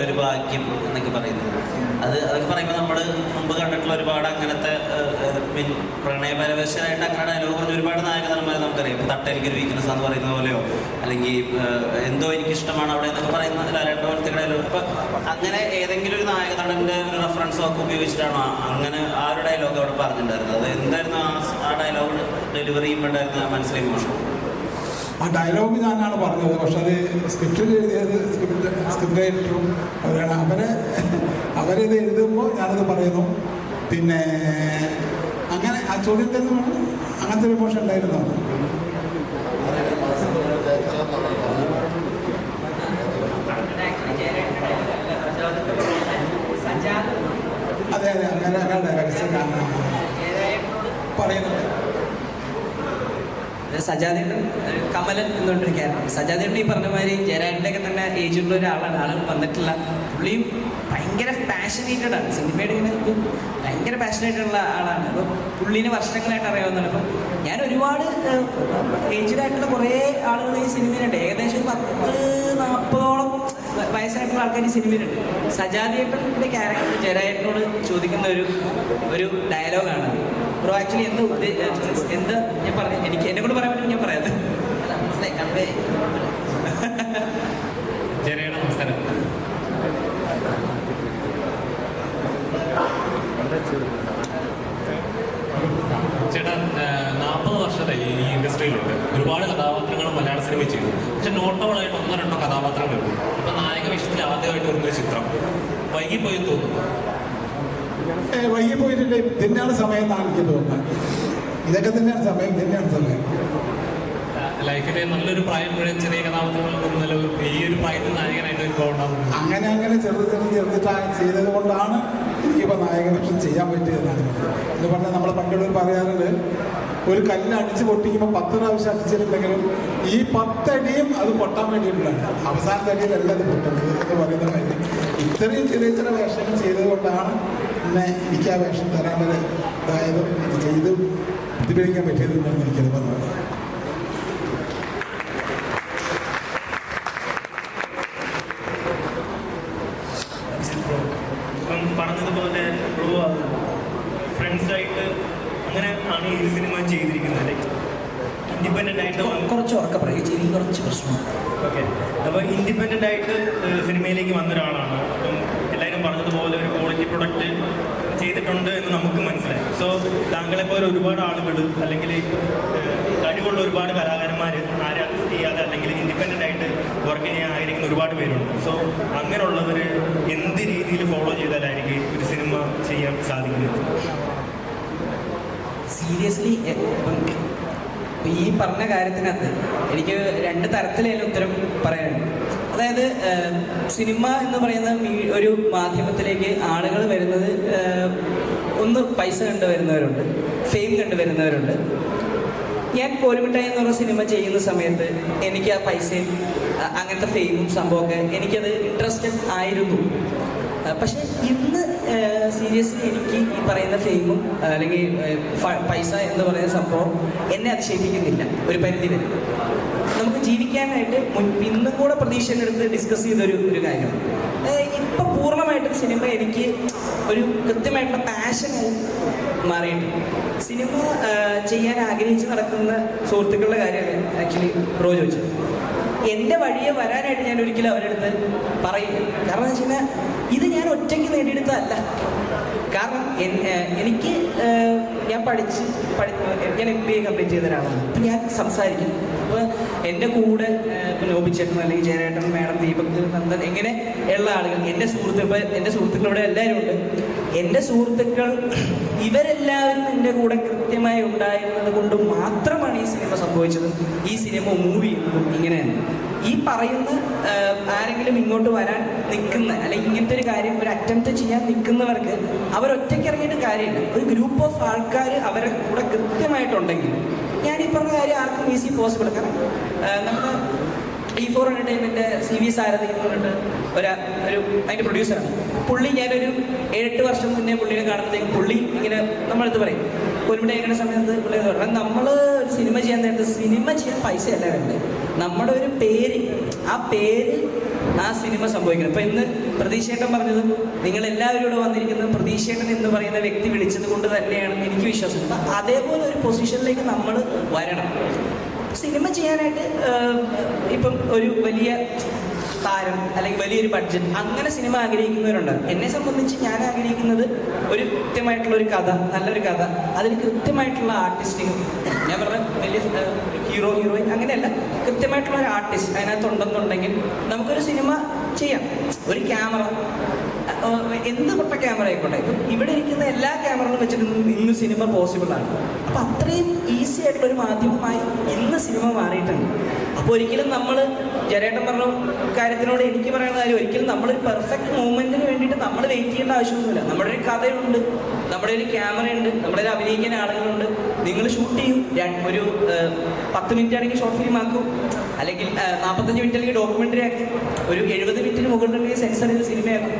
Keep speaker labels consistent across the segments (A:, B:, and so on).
A: ഒരു ഭാഗ്യം എന്നൊക്കെ പറയുന്നത് അതൊക്കെ പറയുമ്പോൾ നമ്മൾ മുമ്പ് കണ്ടിട്ടുള്ള ഒരുപാട് അങ്ങനത്തെ പ്രണയപരവശനായിട്ട് അങ്ങനെ ഡയലോഗ് പറഞ്ഞ ഒരുപാട് നായകന്മാരെ നമുക്കറിയാം. ഇപ്പോൾ തട്ടെനിക്കൊരു വീക്ക്നെസ് എന്ന് പറയുന്ന പോലെയോ അല്ലെങ്കിൽ എന്തോ എനിക്കിഷ്ടമാണ് അവിടെ എന്നൊക്കെ പറയുന്ന ലാലേട്ടൻ പോലത്തെ ഡയലോഗ്. അപ്പം അങ്ങനെ ഏതെങ്കിലും ഒരു നായകനടൻ്റെ ഒരു റെഫറൻസോ ഒക്കെ ഉപയോഗിച്ചിട്ടാണോ അങ്ങനെ ആ ഒരു ഡയലോഗ് അവിടെ പറഞ്ഞിട്ടുണ്ടായിരുന്നത്? അത് എന്തായിരുന്നു ആ ഡയലോഗ് ഡെലിവറി ചെയ്യുമ്പോണ്ടായിരുന്ന മനസ്സിലെ ഇമോഷൻ?
B: ആ ഡയലോഗ് ഞാനാണ് പറഞ്ഞത്. പക്ഷെ അത് സ്ക്രിപ്റ്റിൽ എഴുതിയത് സ്ക്രിപ്റ്റ് റൈറ്ററും അവരാണ്. അവരിത് എഴുതുമ്പോൾ ഞാനത് പറയുന്നു. പിന്നെ അങ്ങനെ ആ ചോദ്യത്തിൽ അങ്ങനത്തെ ഒരു ഇമോഷൻ ഉണ്ടായിരുന്നു. അതെ അതെ അങ്ങനെ രഹസ്യം പറയുന്നത്.
C: സജാദേട്ടൻ കമലൻ എന്നുകൊണ്ടൊരു ക്യാരക്ടർ. സജാദേട്ടൻ ഈ പറഞ്ഞ മാതിരി ജയരാജൻ്റെയൊക്കെ തന്നെ ഏജുള്ള ഒരാളാണ്. ആളുകൾ വന്നിട്ടില്ല. പുള്ളിയും ഭയങ്കര പാഷനേറ്റഡ് ആണ്. സിനിമയുടെ ഇങ്ങനെ ഭയങ്കര പാഷനേറ്റുള്ള ആളാണ്. അപ്പോൾ പുള്ളീനെ വർഷങ്ങളായിട്ട് അറിയാവുന്നതാണ്. അപ്പം ഞാൻ ഒരുപാട് ഏജ്ഡായിട്ടുള്ള കുറേ ആളുകൾ ഈ സിനിമയിലുണ്ട്. ഏകദേശം 10-40ഓളം വയസ്സായിട്ടുള്ള ആൾക്കാർ ഈ സിനിമയിലുണ്ട്. സജാദേട്ടൻ്റെ ക്യാരക്ടർ ജയരാജനോട് ചോദിക്കുന്ന ഒരു ഡയലോഗാണ്. ബ്രോ ആക്ച്വലി എന്താ ഞാൻ പറഞ്ഞു, എനിക്ക് എന്നെ കൊണ്ട് പറയാൻ പറ്റും, ഞാൻ പറയാം.
D: നമസ്കാരം. ചേട്ടാ, 40 വർഷത്തെ ഈ ഇൻഡസ്ട്രിയിലുണ്ട്. ഒരുപാട് കഥാപാത്രങ്ങളും മലയാള സിനിമ ചെയ്തു. പക്ഷെ നോട്ടബിളായിട്ട് 1-2 കഥാപാത്രങ്ങൾ വരും. ഇപ്പം നായക വേഷത്തിൽ ആദ്യമായിട്ട് വരുന്നൊരു ചിത്രം വൈകിപ്പോയി തോന്നുന്നു.
B: വൈകിപ്പോയിട്ടില്ല. തന്നെയാണ് സമയം എന്നാണ് എനിക്ക് തോന്നുന്നത്. ഇതൊക്കെ തന്നെയാണ് സമയം.
D: ലൈഫിലെ നല്ലൊരു പ്രായം മുഴുവൻ ചെറിയ കഥാപാത്രങ്ങൾ ഈ ഒരു പ്രായത്തിൽ നായകനായിട്ട് ഉണ്ടാകുന്നത്
B: അങ്ങനെ ചെറുതിട്ട് ചെയ്തത് കൊണ്ടാണ് എനിക്കിപ്പോൾ നായകവേഷം ചെയ്യാൻ പറ്റിയതെന്നാണ് എന്ന് പറഞ്ഞാൽ നമ്മൾ പണ്ടുള്ളവർ പറയാറുണ്ട്, ഒരു കല്ല് അടിച്ച് പൊട്ടിക്കുമ്പോൾ 10 പ്രാവശ്യം അടിച്ചിട്ടുണ്ടെങ്കിലും ഈ 10 അടിയും അത് പൊട്ടാൻ വേണ്ടിയിട്ടുള്ളതാണ്. അവസാനത്തെ അടിയിലല്ല അത് പൊട്ടുന്നത് എന്ന് പറയുന്ന കാര്യം. ഇത്രയും ചെറിയ വേഷങ്ങൾ ചെയ്തത് കൊണ്ടാണ് പിന്നെ എനിക്ക് ആ വേഷം തരാൻ വരെ ഇതായതും ഇത് ചെയ്ത് പ്രതിഫലിക്കാൻ പറ്റിയതെന്നാണ് എനിക്കത് പറഞ്ഞത്.
E: പറഞ്ഞതുപോലെ ഫ്രണ്ട്സായിട്ട് അങ്ങനെ ആണ് ഈ സിനിമ ചെയ്തിരിക്കുന്നത്. ലൈക്ക് ഇൻഡിപെൻഡൻ്റ് ആയിട്ട്
C: കുറച്ച് ഉറക്കെ പറയും, കുറച്ച് പ്രശ്നമാണ്.
E: ഓക്കെ, അപ്പോൾ ഇൻഡിപെൻഡൻ്റ് ആയിട്ട് സിനിമയിലേക്ക് വന്ന ഒരാളാണ്. അപ്പം എല്ലാവരും പറഞ്ഞതുപോലെ ഒരു ക്വാളിറ്റി പ്രൊഡക്റ്റ് ചെയ്തിട്ടുണ്ട് എന്ന് നമുക്ക് മനസ്സിലായി. സോ താങ്കളെപ്പോലെ ഒരുപാട് ആളുകൾ അല്ലെങ്കിൽ കഴിവുള്ള ഒരുപാട് കലാകാരന്മാർ ആരെ അസിസ്റ്റ് ചെയ്യാതെ അല്ലെങ്കിൽ ഇൻഡിപെൻഡൻ്റ് ആയിട്ട് വർക്ക് ചെയ്യാൻ ആയിരിക്കുന്ന ഒരുപാട് പേരുണ്ട്. സോ അങ്ങനെയുള്ളവർ എന്ത് രീതിയിൽ ഫോളോ ചെയ്താലായിരിക്കും ഒരു സിനിമ ചെയ്യാൻ സാധിക്കുന്നത്?
C: സീരിയസ്ലി ഈ പറഞ്ഞ കാര്യത്തിനകത്ത് എനിക്ക് 2 തരത്തിലുള്ള ഉത്തരം പറയാനുണ്ട്. അതായത് സിനിമ എന്ന് പറയുന്ന ഒരു മാധ്യമത്തിലേക്ക് ആളുകൾ വരുന്നത് ഒന്ന് പൈസ കണ്ടുവരുന്നവരുണ്ട്, ഫെയിം കണ്ടുവരുന്നവരുണ്ട്. ഞാൻ കോലുമിഠായി എന്ന് പറഞ്ഞ സിനിമ ചെയ്യുന്ന സമയത്ത് എനിക്ക് ആ പൈസയും അങ്ങനത്തെ ഫെയിമും സംഭവമൊക്കെ എനിക്കത് ഇൻട്രസ്റ്റഡ് ആയിരുന്നു. പക്ഷെ ഇന്ന് സീരിയസ്ലി എനിക്ക് ഈ പറയുന്ന ഫെയിമും അല്ലെങ്കിൽ പൈസ എന്ന് പറയുന്ന സംഭവം എന്നെ അതിശയിപ്പിക്കുന്നില്ല ഒരു പരിധി വരെ. നമുക്ക് ജീവിക്കാനായിട്ട് ഇന്നും കൂടെ പ്രതീക്ഷയെടുത്ത് ഡിസ്കസ് ചെയ്തൊരു കാര്യം. ഇപ്പം പൂർണ്ണമായിട്ടും സിനിമ എനിക്ക് ഒരു കൃത്യമായിട്ടുള്ള പാഷനായി മാറിയിട്ടുണ്ട്. സിനിമ ചെയ്യാൻ ആഗ്രഹിച്ച് നടക്കുന്ന സുഹൃത്തുക്കളുടെ കാര്യമാണ് ആക്ച്വലി ബ്രോ ചോദിച്ചത്. എൻ്റെ വഴിയെ വരാനായിട്ട് ഞാൻ ഒരിക്കലും അവരുടെ അടുത്ത് പറയില്ല. കാരണം എന്ന് വെച്ച് കഴിഞ്ഞാൽ ഇത് ഞാൻ ഒറ്റയ്ക്ക് നേടിയെടുത്തതല്ല. കാരണം എനിക്ക് ഞാൻ ഞാൻ MBA കംപ്ലീറ്റ് ചെയ്ത ഒരാളാണ്. അപ്പം ഞാൻ സംസാരിക്കും. അപ്പോൾ എൻ്റെ കൂടെ നോബിച്ചേട്ടൻ അല്ലെങ്കിൽ ജയരേട്ടൻ, മേഡം, ദീപക്, നന്ദൻ, ഇങ്ങനെ ഉള്ള ആളുകൾ എൻ്റെ സുഹൃത്തുക്കളുടെ എല്ലാവരും ഉണ്ട്. എൻ്റെ സുഹൃത്തുക്കൾ ഇവരെല്ലാവരും എൻ്റെ കൂടെ കൃത്യമായി ഉണ്ടായിരുന്നത് കൊണ്ട് മാത്രമാണ് ഈ സിനിമ സംഭവിച്ചത്. ഈ സിനിമ മൂവി ഇങ്ങനെയാണ്. ഈ പറയുന്ന ആരെങ്കിലും ഇങ്ങോട്ട് വരാൻ നിൽക്കുന്ന അല്ലെങ്കിൽ ഇങ്ങനത്തെ ഒരു കാര്യം ഒരു അറ്റംപ്റ്റ് ചെയ്യാൻ നിൽക്കുന്നവർക്ക് അവരൊറ്റയ്ക്ക് ഇറങ്ങിയിട്ട് കാര്യമില്ല. ഒരു ഗ്രൂപ്പ് ഓഫ് ആൾക്കാർ അവരെ കൂടെ കൃത്യമായിട്ടുണ്ടെങ്കിൽ ഞാൻ ഈ പറഞ്ഞ കാര്യം ആർക്കും ഈസി പോസിബിൾ. കാരണം നമ്മുടെ E4 എൻ്റർടൈൻമെൻറ്റ് CV സാരഥി എന്ന് പറഞ്ഞിട്ട് അതിൻ്റെ പ്രൊഡ്യൂസറാണ് പുള്ളി. ഞാനൊരു 7-8 വർഷം മുന്നേ പുള്ളിനെ കാണുമ്പോഴത്തേക്കും പുള്ളി ഇങ്ങനെ നമ്മളടുത്ത് പറയും, ഒരുമിടെ എങ്ങനെ സമയത്ത് പുള്ളി പറഞ്ഞാൽ നമ്മൾ ഒരു സിനിമ ചെയ്യാൻ നേരത്തെ സിനിമ ചെയ്യാൻ പൈസയല്ല വേണ്ടത്, നമ്മുടെ ഒരു പേര്, ആ പേര് ആ സിനിമ സംഭവിക്കണം. ഇപ്പം ഇന്ന് പ്രതീക്ഷേട്ടൻ പറഞ്ഞതും നിങ്ങൾ എല്ലാവരും ഇവിടെ വന്നിരിക്കുന്നത് പ്രതീക്ഷേട്ടൻ എന്ന് പറയുന്ന വ്യക്തി വിളിച്ചത് കൊണ്ട് തന്നെയാണെന്ന് എനിക്ക് വിശ്വാസം. അപ്പം അതേപോലെ ഒരു പൊസിഷനിലേക്ക് നമ്മൾ വരണം. സിനിമ ചെയ്യാനായിട്ട് ഇപ്പം ഒരു വലിയ താരം അല്ലെങ്കിൽ വലിയൊരു ബഡ്ജറ്റ് അങ്ങനെ സിനിമ ആഗ്രഹിക്കുന്നവരുണ്ട്. എന്നെ സംബന്ധിച്ച് ഞാൻ ആഗ്രഹിക്കുന്നത് ഒരു കൃത്യമായിട്ടുള്ള ഒരു കഥ, നല്ലൊരു കഥ, അതിന് കൃത്യമായിട്ടുള്ള ആർട്ടിസ്റ്റിങ്, ഞാൻ പറഞ്ഞ വലിയ ഹീറോയിൻ അങ്ങനെയല്ല, കൃത്യമായിട്ടുള്ള ഒരു ആർട്ടിസ്റ്റ് അതിനകത്തുണ്ടെന്നുണ്ടെങ്കിൽ നമുക്കൊരു സിനിമ ചെയ്യാം. ഒരു ക്യാമറ, എന്ത് പൊട്ട ക്യാമറ ആയിക്കോട്ടെ, ഇപ്പം ഇവിടെ ഇരിക്കുന്ന എല്ലാ ക്യാമറകളും വെച്ചിട്ട് ഇന്ന് സിനിമ പോസിബിൾ ആണ്. അപ്പം അത്രയും ഈസി ആയിട്ടുള്ള ഒരു മാധ്യമമായി ഇന്ന് സിനിമ മാറിയിട്ടുണ്ട്. അപ്പോൾ ഒരിക്കലും നമ്മൾ ജരേട്ടൻ പറഞ്ഞ കാര്യത്തിനോട് എനിക്ക് പറയുന്ന കാര്യം, ഒരിക്കലും നമ്മളൊരു പെർഫെക്റ്റ് മൂവ്മെന്റിന് വേണ്ടിയിട്ട് നമ്മൾ വെയിറ്റ് ചെയ്യേണ്ട ആവശ്യമൊന്നുമില്ല. നമ്മുടെ ഒരു കഥയുണ്ട്, നമ്മുടെ ഒരു ക്യാമറയുണ്ട്, നമ്മുടെ ഒരു അഭിനയിക്കുന്ന ആളുകളുണ്ട്. നിങ്ങൾ ഷൂട്ട് ചെയ്യും, ഒരു 10 മിനിറ്റ് ആണെങ്കിൽ ഷോർട്ട് ഫിലിം ആക്കും, അല്ലെങ്കിൽ 45 മിനിറ്റ് അല്ലെങ്കിൽ ഡോക്യുമെന്ററി ആക്കി, ഒരു 70 മിനിറ്റിന് മുകളിലുണ്ടെങ്കിൽ സെൻസർ ചെയ്ത് സിനിമയാക്കും.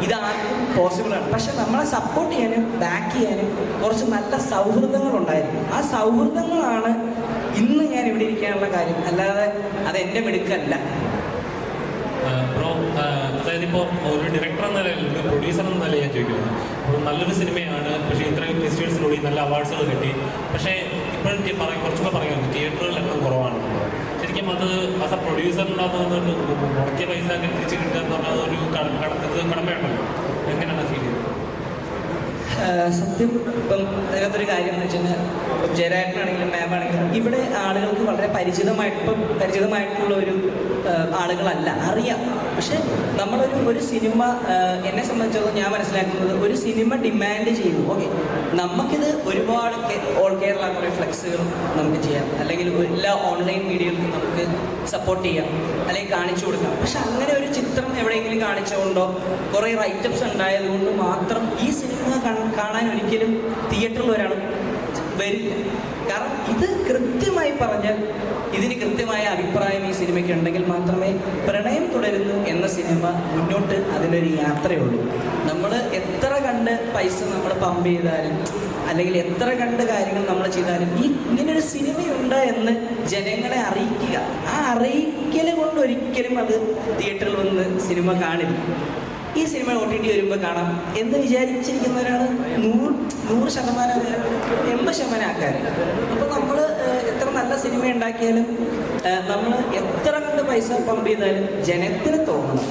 C: ഇതാർക്കും പോസിബിളാണ്. പക്ഷെ നമ്മളെ സപ്പോർട്ട് ചെയ്യാനും ബാക്ക് ചെയ്യാനും കുറച്ച് നല്ല സൗഹൃദങ്ങൾ ഉണ്ടായിരിക്കും. ആ സൗഹൃദങ്ങളാണ് ഇന്ന് ഞാൻ ഇവിടെ ഇരിക്കാനുള്ള കാര്യം, അല്ലാതെ അത് എൻ്റെ മിടുക്കല്ല.
D: ബ്രോ, അതായത് ഇപ്പോൾ ഒരു ഡയറക്ടർ എന്ന നിലയിൽ, ഒരു പ്രൊഡ്യൂസർ എന്ന നിലയിൽ ഞാൻ ചോദിക്കുന്നത്, ഇപ്പോൾ നല്ലൊരു സിനിമയാണ്, പക്ഷേ ഇത്രയും ഫെസ്റ്റിവൽസിലൂടെ നല്ല അവാർഡ്സുകൾ കിട്ടി, പക്ഷേ ഇപ്പോഴും കുറച്ചുകൂടെ പറയുന്നത് തിയേറ്ററുകളിൽ എണ്ണം കുറവാണ്. ശരിക്കും അത് ആസ് എ പ്രൊഡ്യൂസറിനകത്ത് മുടക്കിയ പൈസ തിരിച്ച് കിട്ടുക എന്ന് പറഞ്ഞാൽ അതൊരു കടമയുണ്ടല്ലോ. എങ്ങനെയാണ് ഫീൽ ചെയ്യുന്നത്?
C: സത്യം ഇപ്പം അതിനകത്തൊരു കാര്യം എന്ന് വെച്ച് കഴിഞ്ഞാൽ, ജയരാജനാണെങ്കിലും മാമാണെങ്കിലും ഇവിടെ ആളുകൾക്ക് വളരെ പരിചിതമായിട്ടുള്ള ഒരു ആളുകളല്ല, അറിയാം. പക്ഷെ ഒരു സിനിമ, എന്നെ സംബന്ധിച്ചിടത്തോളം ഞാൻ മനസ്സിലാക്കുന്നത്, ഒരു സിനിമ ഡിമാൻഡ് ചെയ്യുന്നു. ഓക്കെ, നമുക്കിത് ഒരുപാട് ഓൾ കേരള കുറേ ഫ്ലെക്സുകൾ നമുക്ക് ചെയ്യാം, അല്ലെങ്കിൽ എല്ലാ ഓൺലൈൻ മീഡിയകൾക്കും നമുക്ക് സപ്പോർട്ട് ചെയ്യാം, അല്ലെങ്കിൽ കാണിച്ചു കൊടുക്കാം. പക്ഷെ അങ്ങനെ ഒരു ചിത്രം എവിടെയെങ്കിലും കാണിച്ചുകൊണ്ടോ കുറേ റൈറ്റപ്സ് ഉണ്ടായതുകൊണ്ട് മാത്രം ഈ സിനിമ കാണാൻ ഒരിക്കലും തിയേറ്ററിൽ ഒരാൾ വരില്ല. കാരണം ഇത് കൃത്യമായി പറഞ്ഞാൽ, ഇതിന് കൃത്യമായ അഭിപ്രായം ഈ സിനിമയ്ക്ക് ഉണ്ടെങ്കിൽ മാത്രമേ പ്രണയം തുടരുന്നു എന്ന സിനിമ മുന്നോട്ട് അതിനൊരു യാത്രയുള്ളൂ. നമ്മൾ എത്ര കണ്ട് പൈസ നമ്മൾ പമ്പ് ചെയ്താലും, അല്ലെങ്കിൽ എത്ര കണ്ട് കാര്യങ്ങൾ നമ്മൾ ചെയ്താലും, ഇങ്ങനൊരു സിനിമയുണ്ട് എന്ന് ജനങ്ങളെ അറിയിക്കുക, ആ അറിയിക്കൽ കൊണ്ട് ഒരിക്കലും അത് തിയേറ്ററിൽ വന്ന് സിനിമ കാണില്ല. ഈ സിനിമ OTT വരുമ്പോൾ കാണാം എന്ന് വിചാരിച്ചിരിക്കുന്നവരാണ് 100% 80% ആൾക്കാർ. അപ്പോൾ നമ്മൾ എത്ര നല്ല സിനിമ ഉണ്ടാക്കിയാലും, നമ്മൾ എത്ര കണ്ട് പൈസ പമ്പ് ചെയ്താലും ജനത്തിന് തോന്നണം,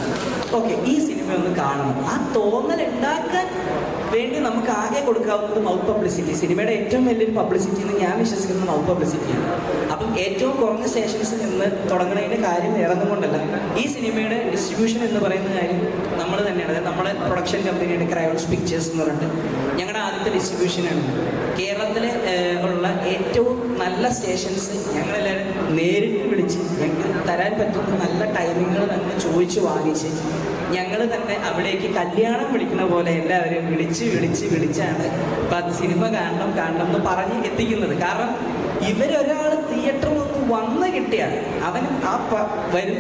C: ഓക്കെ ഈ സിനിമ ഒന്ന് കാണണം. ആ തോന്നൽ ഉണ്ടാക്കാൻ വേണ്ടി നമുക്ക് ആകെ കൊടുക്കാവുന്നത് മൗത്ത് പബ്ലിസിറ്റി. സിനിമയുടെ ഏറ്റവും വലിയൊരു പബ്ലിസിറ്റി എന്ന് ഞാൻ വിശ്വസിക്കുന്നത് മൗത്ത് പബ്ലിസിറ്റിയാണ്. അപ്പം ഏറ്റവും കുറഞ്ഞ സ്റ്റേഷൻസിൽ നിന്ന് തുടങ്ങുന്നതിൻ്റെ കാര്യം ഇറങ്ങുകൊണ്ടല്ല, ഈ സിനിമയുടെ ഡിസ്ട്രിബ്യൂഷൻ എന്ന് പറയുന്ന കാര്യം നമ്മൾ തന്നെയാണ്. അതായത് നമ്മുടെ പ്രൊഡക്ഷൻ കമ്പനിയുടെ ക്രയോൺസ് പിക്ചേഴ്സ് എന്ന് പറഞ്ഞിട്ട് ഞങ്ങളുടെ ആദ്യത്തെ ഡിസ്ട്രിബ്യൂഷനാണ്. കേരളത്തിലെ ഉള്ള ഏറ്റവും നല്ല സ്റ്റേഷൻസ് ഞങ്ങളെല്ലാവരും നേരിട്ട് വിളിച്ച് ഞങ്ങൾക്ക് തരാൻ പറ്റുന്ന നല്ല ടൈമിങ്ങുകൾ ഞങ്ങൾ ചോദിച്ച് വാങ്ങിച്ച് ഞങ്ങൾ തന്നെ അവിടേക്ക് കല്യാണം വിളിക്കുന്ന പോലെ എല്ലാവരും വിളിച്ചാണ് ഇപ്പം സിനിമ കാണണം എന്ന് പറഞ്ഞ് എത്തിക്കുന്നത്. കാരണം ഇവരൊരാൾ തിയേറ്ററിൽ നിന്ന് വന്ന് കിട്ടിയാൽ അവൻ ആ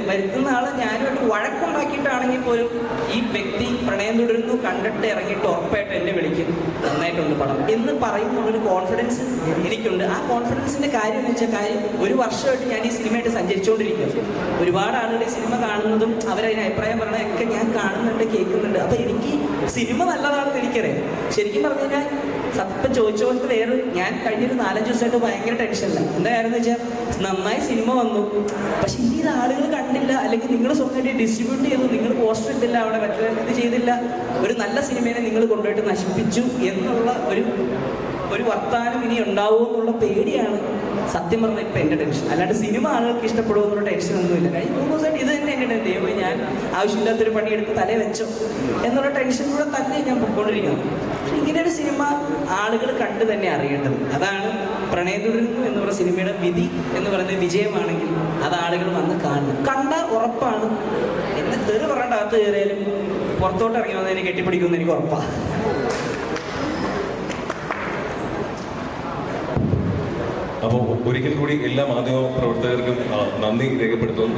C: വരുത്തുന്ന ആളെ ഞാനുമായിട്ട് വഴക്കുണ്ടാക്കിയിട്ടാണെങ്കിൽ പോലും ഈ വ്യക്തി പ്രണയം തുടരുന്നു കണ്ടിട്ട് ഇറങ്ങിയിട്ട് ഉറപ്പായിട്ട് എന്നെ വിളിക്കും, നന്നായിട്ടുണ്ട് പടം എന്ന് പറയുമ്പോഴൊരു കോൺഫിഡൻസ് എനിക്കുണ്ട്. ആ കോൺഫിഡൻസിൻ്റെ കാര്യം എന്ന് വെച്ചാൽ, ഒരു വർഷമായിട്ട് ഞാൻ ഈ സിനിമയായിട്ട് സഞ്ചരിച്ചുകൊണ്ടിരിക്കുക. ഒരുപാട് ആളുകൾ ഈ സിനിമ കാണുന്നതും അവരതിന് അഭിപ്രായം പറയണതൊക്കെ ഞാൻ കാണുന്നുണ്ട്, കേൾക്കുന്നുണ്ട്. അപ്പോൾ എനിക്ക് സിനിമ നല്ലതാണെന്ന് എനിക്കറിയാം. ശരിക്കും പറഞ്ഞു കഴിഞ്ഞാൽ സത്യം ചോദിച്ചവർക്ക് ഞാൻ കഴിഞ്ഞൊരു 4-5 ദിവസമായിട്ട് ഭയങ്കര ടെൻഷനില്ല. എന്താ കാര്യം എന്ന് വെച്ചാൽ, നന്നായി സിനിമ വന്നു, പക്ഷെ ഇനി ഇത് ആളുകൾ കണ്ടില്ല, അല്ലെങ്കിൽ നിങ്ങൾ സ്വന്തമായിട്ട് ഡിസ്ട്രിബ്യൂട്ട് ചെയ്തു, നിങ്ങൾ പോസ്റ്റർ ഇട്ടില്ല, അവിടെ മറ്റേ ഇത് ചെയ്തില്ല, ഒരു നല്ല സിനിമയെ നിങ്ങൾ കൊണ്ടുപോയിട്ട് നശിപ്പിച്ചു എന്നുള്ള ഒരു വർത്താനം ഇനി ഉണ്ടാവുമോ എന്നുള്ള പേടിയാണ് സത്യം പറഞ്ഞാൽ ഇപ്പം എൻ്റെ ടെൻഷൻ. അല്ലാണ്ട് സിനിമ ആളുകൾക്ക് ഇഷ്ടപ്പെടുമെന്നുള്ള ടെൻഷനൊന്നുമില്ല. കഴിഞ്ഞ 3 ദിവസമായിട്ട് ഇത് തന്നെ എൻ്റെ ദൈവം, ഞാൻ ആവശ്യമില്ലാത്തൊരു പണിയെടുത്ത് തലേ വെച്ചോ എന്നുള്ള ടെൻഷനിലൂടെ തന്നെ ഞാൻ പൊയ്ക്കൊണ്ടിരിക്കണം. പക്ഷെ ഇങ്ങനെയൊരു സിനിമ ആളുകൾ കണ്ട് തന്നെ അറിയേണ്ടത്. അതാണ് പ്രണയം തുടരുന്നു എന്ന് പറയുന്ന സിനിമയുടെ വിധി എന്ന് പറയുന്നത്. വിജയമാണെങ്കിൽ അത് ആളുകൾ വന്ന് കാണും, കണ്ടാൽ ഉറപ്പാണ്. എന്നെ തെറി പറയേണ്ട അകത്ത് കയറിയാലും പുറത്തോട്ട് ഇറങ്ങി വന്നതിനെ കെട്ടിപ്പിടിക്കുമെന്ന് എനിക്ക് ഉറപ്പാണ്.
F: അപ്പോൾ ഒരിക്കൽ കൂടി എല്ലാ മാധ്യമ പ്രവർത്തകർക്കും നന്ദി രേഖപ്പെടുത്തുന്നു.